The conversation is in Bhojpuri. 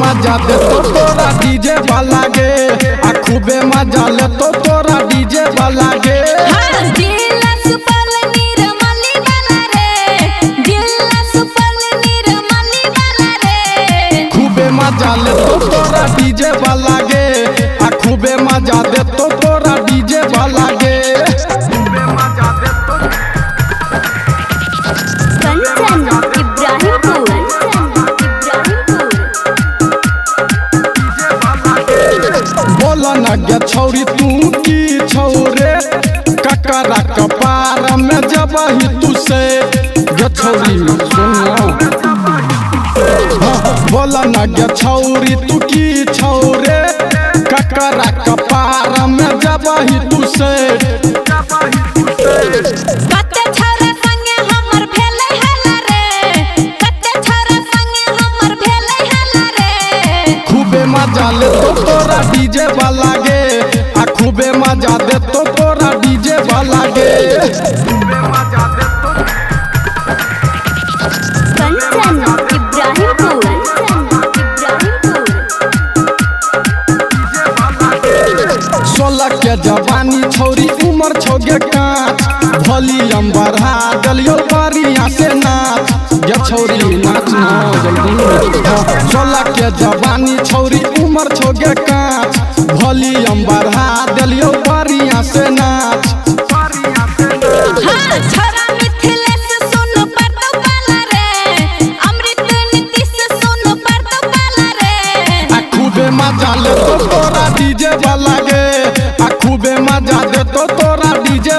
मजा दे तो तोरा डीजे वाला गे खूबे मजा ले तो तोरा डीजे वाला गे खूबे मजा ले तो तोरा डीजे वाला गे खूबे मजा दे तो तोरा डीजे वाला गे गे छौरी तू की छौरे ककरा कपार में जबही तू से गे छौरी सुनो बोला न गे छौरी तू की छौरे ककरा कपार में जबही तू से खूबे मजा ले तो तोरा डीजे वाला गे खूबे मजा दे तो तोरा डीजे वाला गे सोलह के जवानी छौरी उमर छौगे कांच वॉल्यूम बढ़ा दलियो बढ़िया से नाच गे छौरी नाच ना जल्दी 16 के जवानी छौरी उमर छौगे कांच वॉल्यूम बढ़ा दलियो बढ़िया से नाच खूबे मजा ले तो तोरा डीजे वाला गे खूबे मजा दे तो तोरा डीजे